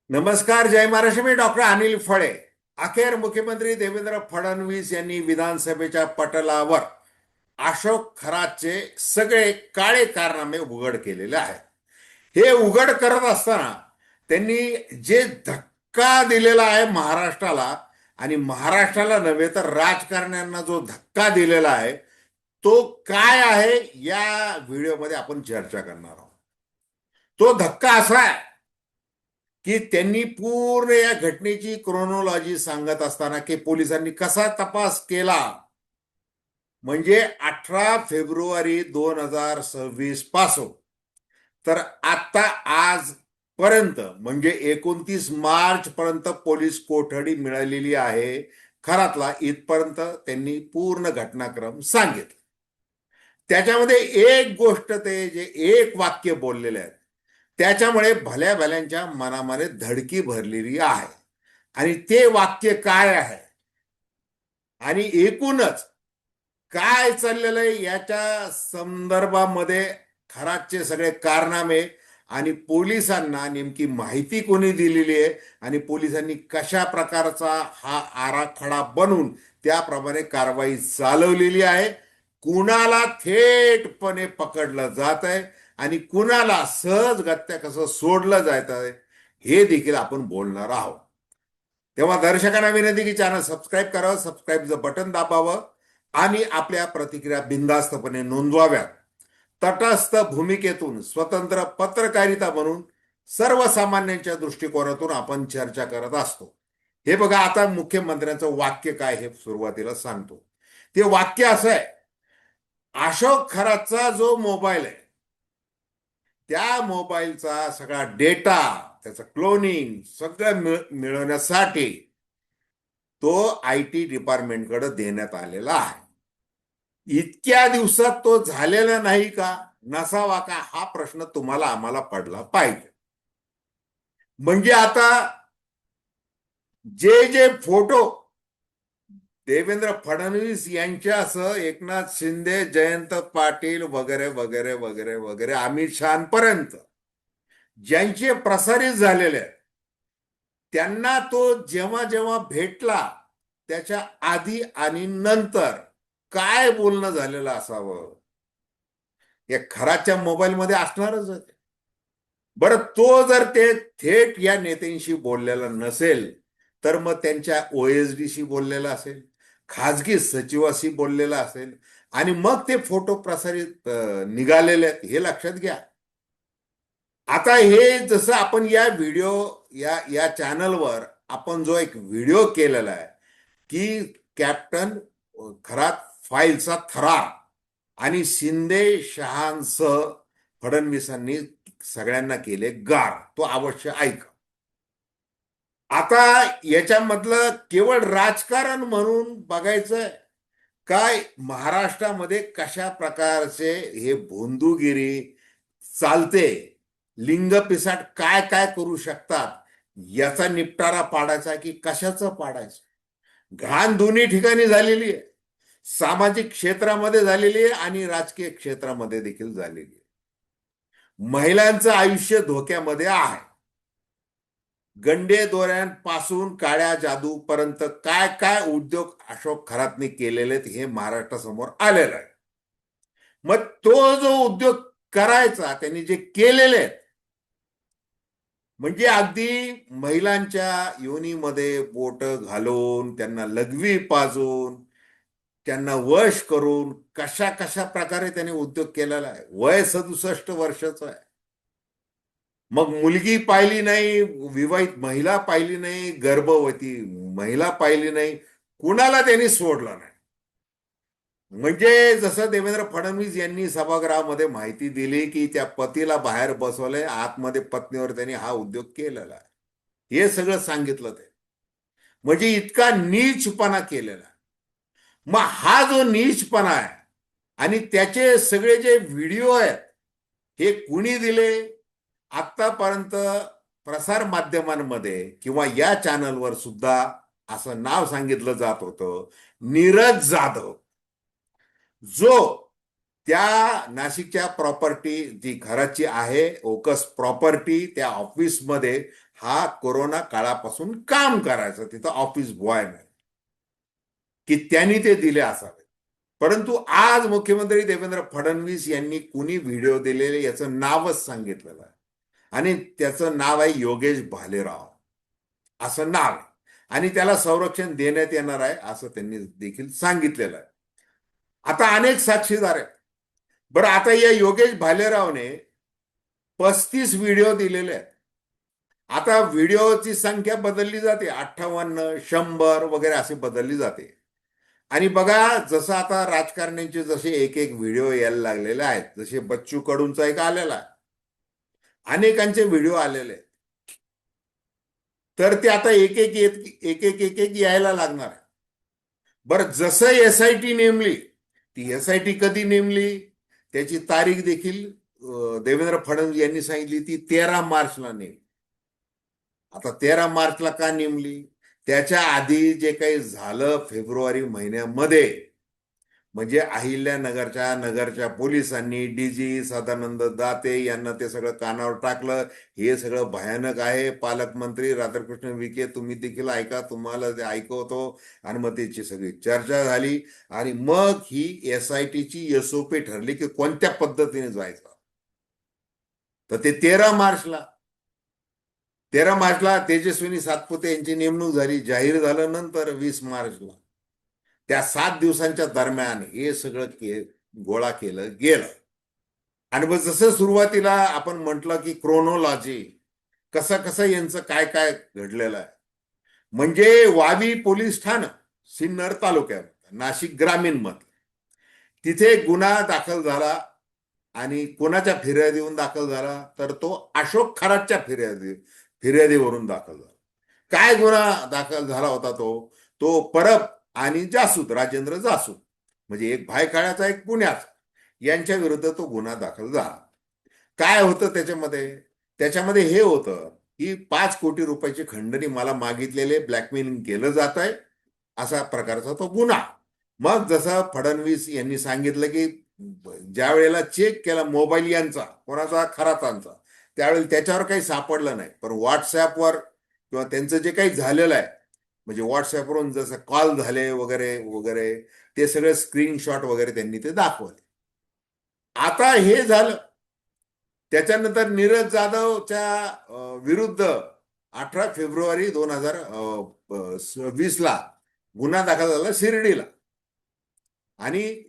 नमस्कार, जय महाराष्ट्र. मी डॉक्टर अनिल फळे. अखेर मुख्यमंत्री देवेंद्र फडणवीस यांनी विधानसभेच्या पटलावर अशोक खरातचे सगळे काळे कारनामे उघड केलेले आहेत. हे उघड करत असताना त्यांनी जे धक्का दिलेला आहे महाराष्ट्राला, आणि महाराष्ट्राला नव्हे तर राजकारण्यांना जो धक्का दिलेला आहे तो काय आहे या व्हिडिओमध्ये आपण चर्चा करणार आहोत. तो धक्का असा आहे की त्यांनी पूर्ण या घटनेची क्रोनॉलॉजी सांगत असताना की पोलिसांनी कसा तपास केला, म्हणजे 18 फेब्रुवारी 2026 पासून तर आता आजपर्यंत म्हणजे 29 मार्च पर्यंत पोलीस कोठडी मिळालेली आहे खरातला. इथपर्यंत त्यांनी पूर्ण घटनाक्रम सांगितलं. त्याच्यामध्ये एक गोष्ट, ते जे एक वाक्य बोललेले आहेत त्याच्यामुळे भल्या भल्यांच्या मनामध्ये धडकी भरलेली आहे. आणि ते वाक्य काय आहे आणि एकूणच काय चाललेलं आहे याच्या संदर्भामध्ये खरातचे सगळे कारनामे आणि पोलिसांना नेमकी माहिती कोणी दिलेली आहे आणि पोलिसांनी कशा प्रकारचा हा आराखडा बनवून त्याप्रमाणे कारवाई चालवलेली आहे, कुणाला थेटपणे पकडलं जात आहे आणि कुणाला सहजगत्या कसं सोडलं जात आहे हे देखील आपण बोलणार आहोत. तेव्हा दर्शकांना विनंती की चॅनल सबस्क्राईब करावं, सबस्क्राईबचं बटन दाबावं आणि आपल्या प्रतिक्रिया बिनधास्तपणे नोंदवाव्यात. तटस्थ भूमिकेतून स्वतंत्र पत्रकारिता म्हणून सर्वसामान्यांच्या दृष्टिकोनातून आपण चर्चा करत असतो. हे बघा, आता मुख्यमंत्र्यांचं वाक्य काय हे सुरुवातीला सांगतो. ते वाक्य असं आहे, अशोक खरातचा जो मोबाईल आहे त्या मोबाईलचा सगळा डेटा, त्याचं क्लोनिंग सगळं मिळवण्यासाठी तो IT डिपार्टमेंटकडे देण्यात आलेला आहे. इतक्या दिवसात तो झालेला नाही का, नसावा का, हा प्रश्न तुम्हाला आम्हाला पडला पाहिजे. म्हणजे आता जे जे फोटो देवेंद्र फडणवीस यांच्यासह एकनाथ शिंदे, जयंत पाटील वगैरे वगैरे वगैरे वगैरे अमित शहापर्यंत ज्यांचे प्रसारित झालेले आहेत त्यांना तो जेव्हा जेव्हा भेटला त्याच्या आधी आणि नंतर काय बोलणं झालेलं असावं या खराच्या मोबाईलमध्ये असणारच आहे. बरं, तो जर ते थेट या नेत्यांशी बोललेला नसेल तर मग त्यांच्या OSD बोललेला असेल, खाजगी सचिवाशी बोललेला असेल आणि मग ते फोटो प्रसारित निघालेले आहेत हे लक्षात घ्या. आता हे जसं आपण या व्हिडिओ या चॅनलवर आपण जो एक व्हिडिओ केलेला आहे की कॅप्टन खरात फाईलचा थरार आणि शिंदे शहांसह फडणवीसांनी सगळ्यांना केले गार, तो अवश्य ऐका. आता याच्यामधलं केवळ राजकारण म्हणून बघायचंय काय, महाराष्ट्रामध्ये कशा प्रकारचे हे भोंदूगिरी चालते, लिंगपिसाट काय काय करू शकतात याचा निपटारा पाडायचा की कशाचं पाडायचं. घाण दोन्ही ठिकाणी झालेली आहे, सामाजिक क्षेत्रामध्ये झालेली आहे आणि राजकीय क्षेत्रामध्ये देखील झालेली आहे. महिलांचं आयुष्य धोक्यामध्ये आहे. गंडे दोऱ्यांपासून काळ्या जादू पर्यंत काय काय उद्योग अशोक खरातने केलेले हे महाराष्ट्रासमोर आलेला आहे. मग तो जो उद्योग करायचा त्यांनी जे केलेले आहेत म्हणजे अगदी महिलांच्या योनीमध्ये बोट घालून, त्यांना लघवी पाजून, त्यांना वश करून कशा कशा प्रकारे त्यांनी उद्योग केलेला आहे. वय 67 वर्षाचं आहे. मग मुलगी पाहिली नाही, विवाहित महिला पाहिली नाही, गर्भवती महिला पाहिली नाही, कुणाला त्यांनी सोडलं नाही. म्हणजे जसं देवेंद्र फडणवीस यांनी सभागृहामध्ये माहिती दिली की त्या पतीला बाहेर बसवलंय, आतमध्ये पत्नीवर त्यांनी हा उद्योग केलेला आहे, हे सगळं सांगितलं ते. म्हणजे इतका नीचपणा केलेला. मग हा जो नीचपणा आहे आणि त्याचे सगळे जे व्हिडिओ आहेत हे कुणी दिले, आतापर्यंत प्रसार माध्यमांमध्ये किंवा या चॅनलवर सुद्धा असं नाव सांगितलं जात होतं, नीरज जाधव, जो त्या नाशिकच्या प्रॉपर्टी जी घराची आहे ओकस प्रॉपर्टी त्या ऑफिसमध्ये हा कोरोना काळापासून काम करायचा तिथं ऑफिस बॉय नाही, की त्यांनी ते दिले असावे. परंतु आज मुख्यमंत्री देवेंद्र फडणवीस यांनी कुणी व्हिडिओ दिलेले याचं नावच सांगितलेलं आहे, आणि त्याचं नाव आहे योगेश भालेराव, असं नाव आहे. आणि त्याला संरक्षण देण्यात येणार आहे असं त्यांनी देखील सांगितलेलं आहे. आता अनेक साक्षीदार आहेत. बरं, आता या योगेश भालेरावने 35 व्हिडिओ दिलेले आहेत. आता व्हिडिओची संख्या बदलली जाते, 58, 100 वगैरे असे बदलली जाते. आणि बघा, जसं आता राजकारण्यांचे जसे एक एक व्हिडिओ यायला लागलेले आहेत, जसे बच्चू कडूंचा एक आलेला आहे, अनेकांचे व्हिडिओ आलेले आहेत, तर ते आता एक एक एक एक एक एक यायला लागणार आहे. बरं, जसं एसआयटी नेमली, ती एसआयटी कधी नेमली त्याची तारीख देखील देवेंद्र फडणवीस यांनी सांगितली, ती 13 मार्चला नेमली. आता 13 मार्चला का नेमली? त्याच्या आधी जे काही झालं फेब्रुवारी महिन्यामध्ये, म्हणजे अहिल्यानगरच्या नगरच्या पोलिसांनी डीजी सदानंद दाते यांना ते सगळं कानावर टाकलं. हे सगळं भयानक आहे, पालकमंत्री राधाकृष्ण विखे तुम्ही देखील ऐका, तुम्हाला ते ऐकवतो. आणि मग त्याची सगळी चर्चा झाली, आणि मग ही एसआयटीची एसओपी ठरली की कोणत्या पद्धतीने जायचं. तर ते 13 मार्चला तेजस्विनी सातपुते यांची नेमणूक झाली, जाहीर झालं नंतर 20 मार्चला. त्या 7 दिवसांच्या दरम्यान हे सगळं गोळा केलं गेलं. आणि मग जसं सुरुवातीला आपण म्हटलं की क्रोनोलॉजी, कसं कसं यांचं काय काय घडलेलं आहे. म्हणजे वावी पोलीस ठाणं, सिन्नर तालुक्यात, नाशिक ग्रामीण मध्ये, तिथे गुन्हा दाखल झाला. आणि कोणाच्या फिर्यादीवरून दाखल झाला? तर तो अशोक खरातच्या फिर्यादीवरून दाखल झाला. काय गुन्हा दाखल झाला होता? तो परब आणि जासूद, राजेंद्र जासूद, म्हणजे एक भायखळ्याचा एक पुण्याचा, यांच्या विरुद्ध तो गुन्हा दाखल झाला. काय होतं त्याच्यामध्ये हे होतं की 5 कोटी रुपयाची खंडणी मला मागितलेले, ब्लॅकमेलिंग केलं जात आहे, असा प्रकारचा तो गुन्हा. मग जसं फडणवीस यांनी सांगितलं की ज्या वेळेला चेक केला मोबाईल यांचा, कोणाचा? खरातांचा, त्यावेळेला त्याच्यावर काही सापडलं नाही. पण व्हॉट्सअपवर किंवा त्यांचं जे काही झालेलं आहे, म्हणजे व्हॉट्सअपवरून जसं कॉल झाले वगैरे वगैरे, ते सगळे स्क्रीनशॉट वगैरे त्यांनी ते दाखवले. आता हे झालं. त्याच्यानंतर नीरज जाधवच्या विरुद्ध 18 फेब्रुवारी 2020ला गुन्हा दाखल झाला शिर्डीला. आणि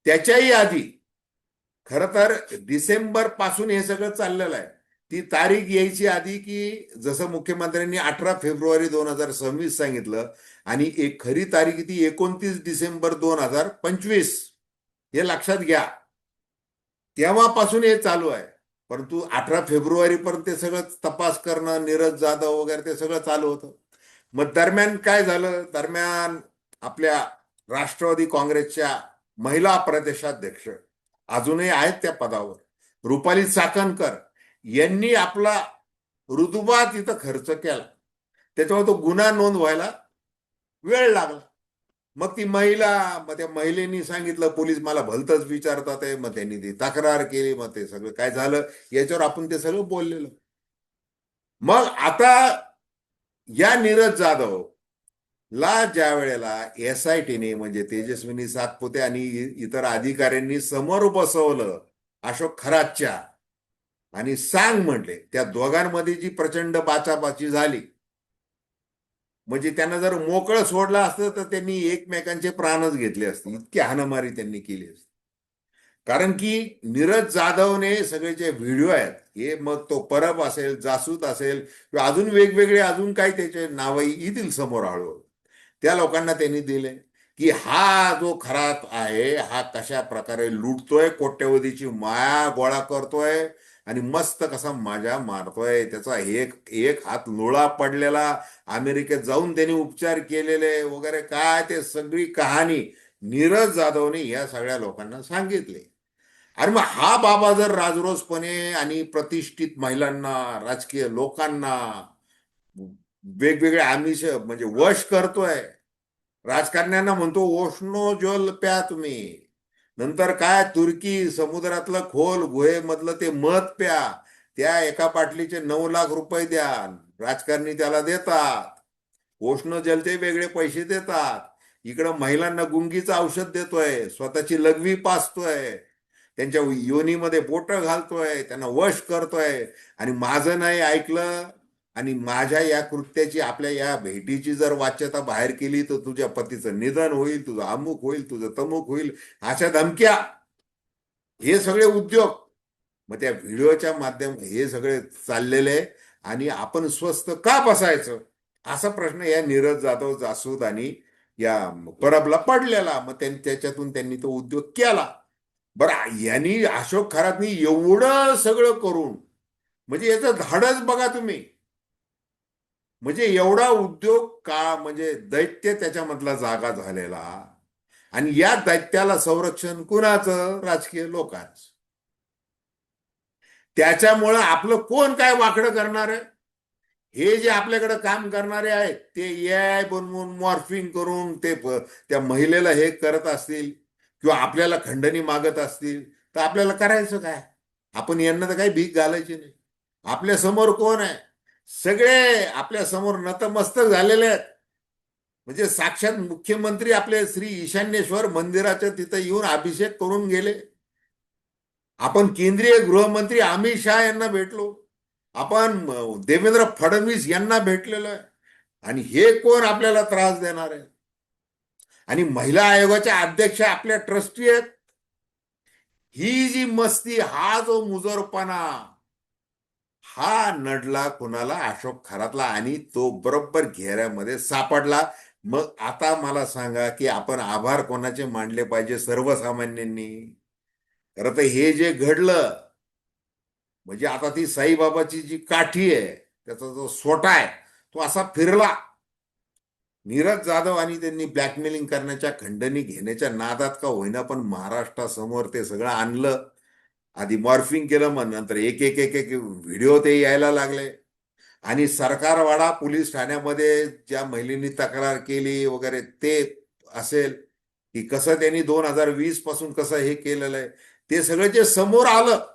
त्याच्याही आधी, खरं तर डिसेंबर पासून हे सगळं चाललेलं आहे. ती तारीख यायची आधी की जसं मुख्यमंत्र्यांनी 18 फेब्रुवारी 2026 सांगितलं, आणि एक खरी तारीख ती 29 डिसेंबर 2025, हे लक्षात घ्या. तेव्हापासून हे चालू आहे. परंतु 18 फेब्रुवारी पर्यंत ते सगळं तपास करणं, नीरज जाधव वगैरे ते सगळं चालू होतं. मग दरम्यान काय झालं? दरम्यान आपल्या राष्ट्रवादी काँग्रेसच्या महिला प्रदेशाध्यक्ष, अजूनही आहेत त्या पदावर, रुपाली चाकणकर, यांनी आपला रुतबा तिथं खर्च केला. त्याच्यामुळे तो गुन्हा नोंद व्हायला वेळ लागला. मग ती महिला, मग त्या महिलेनी सांगितलं पोलीस मला भलतंच विचारतात आहे, मग त्यांनी ती तक्रार केली. मग ते सगळं काय झालं याच्यावर आपण ते सगळं बोललेलो. मग आता या नीरज जाधव ला ज्या वेळेला एसआयटीने, म्हणजे तेजस्विनी सातपुते आणि इतर अधिकाऱ्यांनी समोर बसवलं अशोक खरातच्या, आणि सांग म्हटले, त्या दोघांमध्ये जी प्रचंड बाचाबाची झाली, म्हणजे त्यांना जर मोकळं सोडलं असतं तर त्यांनी एकमेकांचे प्राणच घेतले असते, इतकी हाणामारी त्यांनी केली असती. कारण की नीरज जाधवने सगळे जे व्हिडिओ आहेत, हे मग तो परब असेल, जासूद असेल, किंवा अजून वेगवेगळे अजून काही त्याचे नावही येतील समोर हळूहळू, त्या लोकांना त्यांनी दिले की हा जो खरात आहे हा कशा प्रकारे लुटतोय, कोट्यवधीची माया गोळा करतोय, आणि मस्त कसा मजा मारतोय. त्याचा एक एक हात लोळा पडलेला, अमेरिकेत जाऊन त्यांनी उपचार केलेले वगैरे, काय ते सगळी कहाणी नीरज जाधवने या सगळ्या लोकांना सांगितले. अरे मग हा बाबा जर राजरोसपणे आणि प्रतिष्ठित महिलांना, राजकीय लोकांना वेगवेगळे आमिष म्हणजे वश करतोय, राजकारण्यांना म्हणतो ओशनो जल प्या तुम्ही, नंतर काय तुर्की समुद्रातलं खोल गुहेमधलं ते मध प्या, त्या एका बाटलीचे 9 लाख रुपये द्या, राजकारणी त्याला देतात. उष्ण जलते वेगळे पैसे देतात. इकडं महिलांना गुंगीचं औषध देतोय, स्वतःची लघवी पाचतोय, त्यांच्या योनीमध्ये बोट घालतोय, त्यांना वश करतोय. आणि माझं नाही ऐकलं आणि माझ्या या कृत्याची, आपल्या या भेटीची जर वाच्यता बाहेर केली तर तुझ्या पतीचं निधन होईल, तुझं अमुक होईल, तुझं तमुक होईल, अशा धमक्या. हे सगळे उद्योग मग त्या व्हिडिओच्या माध्यम हे सगळे चाललेले. आणि आपण स्वस्त का बसायचं असा प्रश्न या नीरज जाधव, जासूद आणि या परबला पडलेला. मग त्याच्यातून त्यांनी तो उद्योग केला. बरं, यांनी अशोक खरातनी एवढं सगळं करून म्हणजे याचं धाडच बघा तुम्ही. म्हणजे एवढा उद्योग का, म्हणजे दैत्य त्याच्यामधला जागा झालेला. आणि या दैत्याला संरक्षण कुणाचं? राजकीय लोकांचं. त्याच्यामुळं आपलं कोण काय वाकडं करणार आहे? हे जे आपल्याकडे काम करणारे आहेत ते एआय बनवून मॉर्फिंग करून त्या महिलेला हे करत असतील किंवा आपल्याला खंडणी मागत असतील तर आपल्याला करायचं काय? आपण यांना तर काही भीक घालायची नाही. आपल्या समोर कोण आहे? सगळे आपल्या समोर नतमस्तक झालेले आहेत. म्हणजे साक्षात मुख्यमंत्री आपले श्री ईशान्येश्वर मंदिराच्या तिथं येऊन अभिषेक करून गेले. आपण केंद्रीय गृहमंत्री अमित शहा यांना भेटलो. आपण देवेंद्र फडणवीस यांना भेटलेलो आहे. आणि हे कोण आपल्याला त्रास देणार आहे? आणि महिला आयोगाच्या अध्यक्ष आपल्या ट्रस्टी आहेत. ही जी मस्ती, हा जो मुजोरपणा, हा नडला कुणाला? अशोक खरातला. आणि तो बरोबर घेऱ्यामध्ये सापडला. मग आता मला सांगा की आपण आभार कोणाचे मानले पाहिजे सर्वसामान्यांनी? खरं तर हे जे घडलं म्हणजे आता ती साईबाबाची जी काठी आहे, त्याचा जो सोटा आहे, तो असा फिरला. नीरज जाधव आणि त्यांनी ब्लॅकमेलिंग करण्याच्या, खंडणी घेण्याच्या नादात का होईना पण महाराष्ट्रासमोर ते सगळं आणलं. आधी मॉर्फिंग केलं, मग नंतर एक एक एक एक व्हिडिओ ते यायला लागले. आणि सरकारवाडा पोलीस ठाण्यामध्ये ज्या महिलेनी तक्रार केली वगैरे ते असेल की कसं त्यांनी 2020 पासून कसं हे केलेलं आहे, ते सगळं जे समोर आलं.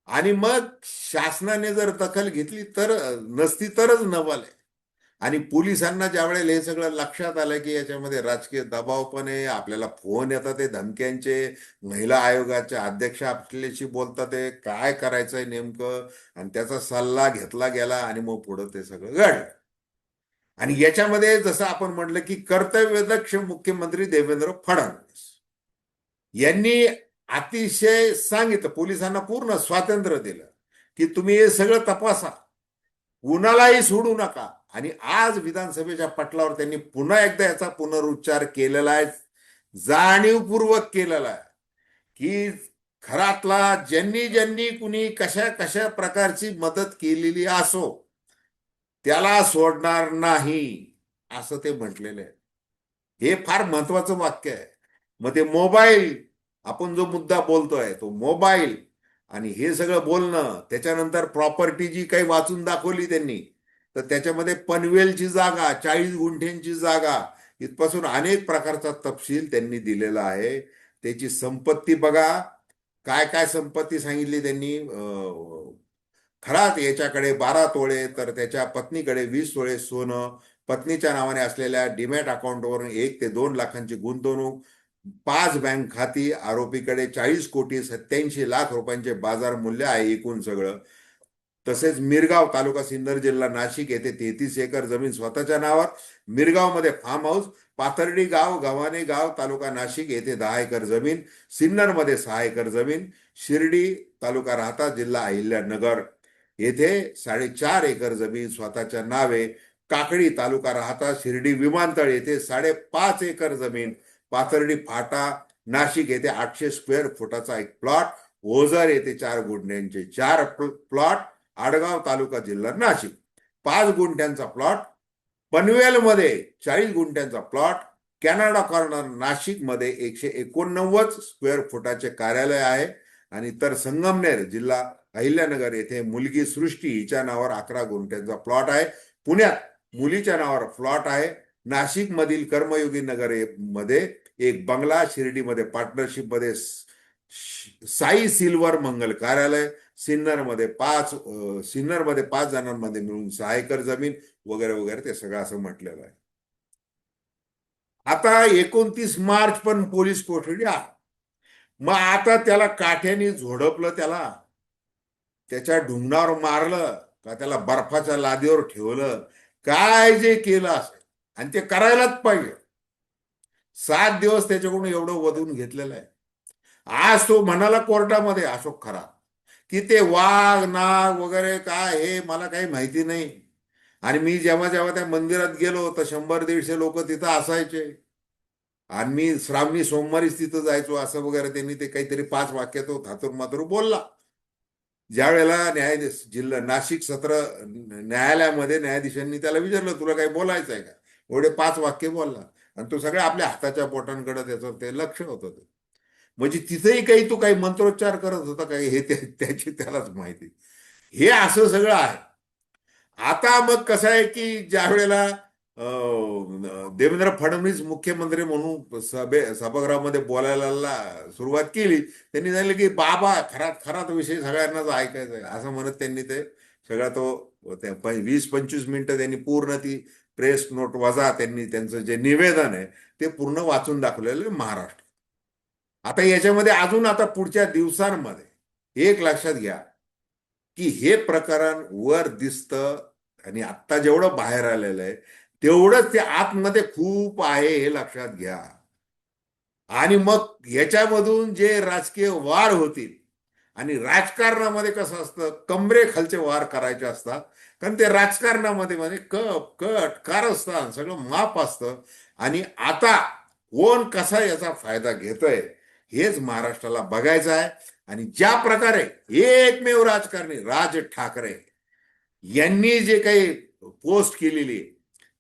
आणि मग शासनाने जर दखल घेतली तर, नसती तरच नवल आहे. आणि पोलिसांना ज्या वेळेला हे सगळं लक्षात आलं की याच्यामध्ये राजकीय दबाव पण आहे, आपल्याला फोन येतात ते धमक्यांचे, महिला आयोगाच्या अध्यक्ष आपल्याशी बोलतात ते काय करायचंय नेमकं, आणि त्याचा सल्ला घेतला गेला आणि मग पुढं ते सगळं घडलं. आणि याच्यामध्ये जसं आपण म्हटलं की कर्तव्यदक्ष मुख्यमंत्री देवेंद्र फडणवीस यांनी अतिशय सांगितलं, पोलिसांना पूर्ण स्वातंत्र्य दिलं की तुम्ही हे सगळं तपासा, कुणालाही सोडू नका. आणि आज विधानसभेच्या पटलावर त्यांनी पुन्हा एकदा याचा पुनरुच्चार केलेला आहे, जाणीवपूर्वक केलेला आहे की खरातला ज्यांनी ज्यांनी कुणी कशा कशा प्रकारची मदत केलेली असो त्याला सोडणार नाही, असं ते म्हटलेलं आहे. हे फार महत्वाचं वाक्य आहे. मग ते मोबाईल, आपण जो मुद्दा बोलतोय तो मोबाईल आणि हे सगळं बोलणं, त्याच्यानंतर प्रॉपर्टी जी काही वाचून दाखवली त्यांनी, तर त्याच्यामध्ये पनवेलची जागा, 40 गुंठ्यांची जागा, इथपासून अनेक प्रकारचा तपशील त्यांनी दिलेला आहे. त्याची संपत्ती बघा, काय काय संपत्ती सांगितली त्यांनी. खरात याच्याकडे 12 तोळे, तर त्याच्या पत्नीकडे 20 तोळे सोनं, पत्नीच्या नावाने असलेल्या डीमॅट अकाउंटवरून 1 ते 2 लाखांची गुंतवणूक, 5 बँक खाती, आरोपीकडे 40 कोटी 87 लाख रुपयांचे बाजार मूल्य आहे एकूण सगळं. तसेच मिरगाव तालुका सिन्नर जिल्हा नाशिक येथे 33 एकर जमीन स्वतःच्या नावावर, मिरगावमध्ये फार्म हाऊस, पाथर्डी गाव, गव्हाणे गाव तालुका नाशिक येथे 10 एकर जमीन, सिन्नरमध्ये 6 एकर जमीन, शिर्डी तालुका राहता जिल्हा अहिल्यानगर येथे 4.5 एकर जमीन स्वतःच्या नावे, काकडी तालुका राहता शिर्डी विमानतळ येथे 5.5 एकर जमीन, पाथर्डी फाटा नाशिक येथे 800 स्क्वेअर फुटाचा एक प्लॉट, ओझर येथे 4 गुंठ्यांचे 4 प्लॉट, आडगाव तालुका जिल्हा नाशिक 5 गुंठ्यांचा प्लॉट, पनवेलमध्ये 40 गुंठ्यांचा प्लॉट, कॅनडा कॉर्नर नाशिकमध्ये 189 स्क्वेअर फुटाचे कार्यालय आहे. आणि तर संगमनेर जिल्हा अहिल्यानगर येथे मुलगी सृष्टी हिच्या नावावर 11 गुंठ्यांचा प्लॉट आहे. पुण्यात मुलीच्या नावावर प्लॉट आहे. नाशिक मधील कर्मयोगी नगर मध्ये एक बंगला, शिर्डीमध्ये पार्टनरशिप मध्ये साई सिल्वर मंगल कार्यालय सिन्नरमध्ये 5 जणांमध्ये मिळून 6 एकर जमीन वगैरे वगैरे ते सगळं असं म्हटलेलं आहे. आता 29 मार्च पण पोलीस कोठडी आहे. मग आता त्याला काठ्याने झोडपलं, त्याच्या ढुंगणावर मारलं का, त्याला बर्फाच्या लादीवर ठेवलं, काय जे केलं असेल, आणि ते करायलाच पाहिजे. 7 दिवस त्याच्याकडून एवढं वधून घेतलेलं आहे. आज तो म्हणाला कोर्टामध्ये, अशोक खरा, की ते वाघ नाग वगैरे काय हे मला काही माहिती नाही, आणि मी जेव्हा जेव्हा त्या मंदिरात गेलो तर 100-150 लोक तिथं असायचे, आणि मी श्रावणी सोमवारीच तिथं जायचो असं वगैरे त्यांनी ते काहीतरी 5 वाक्य तो थातूर मातूर बोलला. ज्या वेळेला न्यायाधीश जिल्हा नाशिक सत्र न्यायालयामध्ये न्यायाधीशांनी त्याला विचारलं, तुला काही बोलायचं आहे का, एवढे 5 वाक्य बोलला, आणि तो सगळ्या आपल्या हाताच्या बोटांकडे त्याचं ते लक्ष होतं. म्हणजे तिथेही काही तो काही मंत्रोच्चार करत होता काही हे त्याची त्यालाच माहिती. हे असं सगळं आहे. आता मग कसं आहे की ज्या वेळेला देवेंद्र फडणवीस मुख्यमंत्री म्हणून सभागृहामध्ये बोलायला सुरुवात केली, त्यांनी सांगितलं की बाबा खरात विषय सगळ्यांनाच ऐकायचा आहे असं म्हणत त्यांनी ते सगळा तो 20-25 मिनिटं त्यांनी पूर्ण ती प्रेस नोट वजा त्यांनी त्यांचं जे निवेदन आहे ते पूर्ण वाचून दाखवलेलं महाराष्ट्र. आता याच्यामध्ये अजून आता पुढच्या दिवसांमध्ये एक लक्षात घ्या की हे प्रकरण वर दिसतं, आणि आत्ता जेवढं बाहेर आलेलं आहे तेवढंच ते आतमध्ये खूप आहे हे लक्षात घ्या. आणि मग याच्यामधून जे राजकीय वार होतील, आणि राजकारणामध्ये कसं असतं, कमरेखालचे वार करायचे असतात, कारण ते राजकारणामध्ये म्हणजे कप कट कारस्थान सगळं माप असतं. आणि आता कोण कसा याचा फायदा घेतोय हेच महाराष्ट्राला बघायचं आहे. आणि ज्या प्रकारे एकमेव राजकारणी राज ठाकरे यांनी जे काही पोस्ट केलेली आहे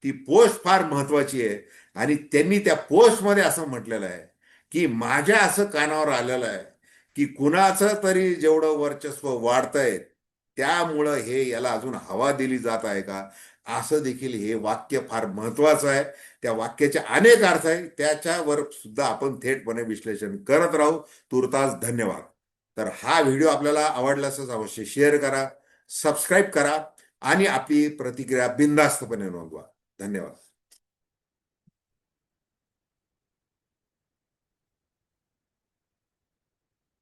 ती पोस्ट फार महत्वाची आहे. आणि त्यांनी त्या पोस्टमध्ये असं म्हटलेलं आहे की माझ्या असं कानावर आलेलं आहे की कुणाचं तरी जेवढं वर्चस्व वाढतंय त्यामुळं हे याला अजून हवा दिली जात आहे का, असं देखील हे वाक्य फार महत्वाचं आहे. त्या वाक्याचे अनेक अर्थ आहे, त्याच्यावर सुद्धा आपण थेटपणे विश्लेषण करत राहू. तुर्तास धन्यवाद. तर हा व्हिडिओ आपल्याला आवडला असेल अवश्य शेअर करा, सबस्क्राईब करा, आणि आपली प्रतिक्रिया बिनधास्तपणे नोंदवा. धन्यवाद.